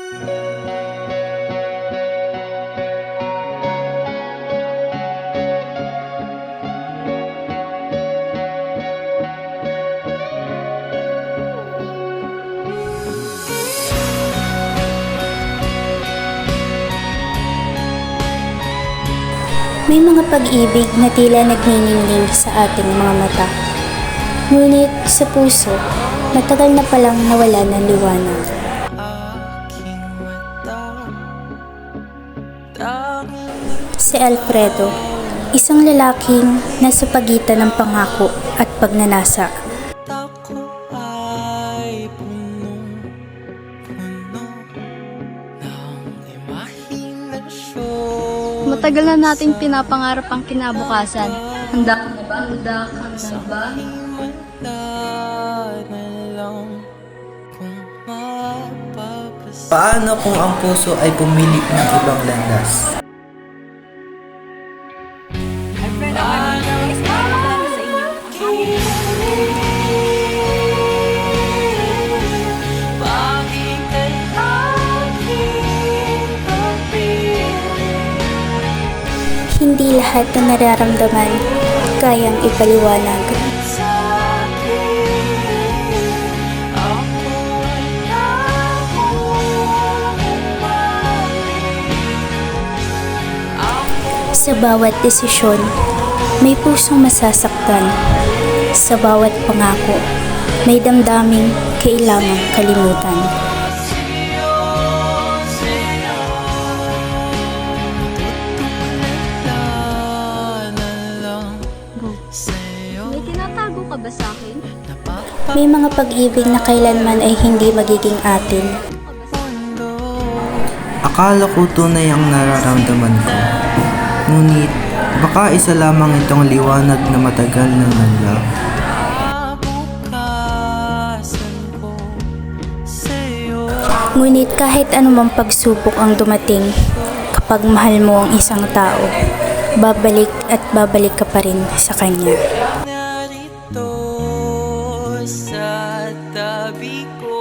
May mga pag-ibig na tila nagniningning sa ating mga mata. Ngunit sa puso, matagal na palang nawala ng liwanag. Si Alfredo, isang lalaking nasa pagitan ng pangako at pagnanasa. Matagal na nating pinapangarap ang kinabukasan. Handa ka na ba? Handa ka na ba? Paano kung ang puso ay pumili ng ibang landas? Hindi lahat na nararamdaman kayang ipaliwanag. Sa bawat desisyon, may pusong masasaktan. Sa bawat pangako, may damdaming kailangang kalimutan. May tinatago ka ba sa akin? May mga pag-ibig na kailanman ay hindi magiging atin. Akala ko tunay ang nararamdaman ko. Ngunit, baka isa lamang itong liwanag na matagal nang nanlaw. Ngunit kahit anumang pagsubok ang dumating, kapag mahal mo ang isang tao, babalik at babalik ka pa rin sa kanya. Narito sa tabi ko.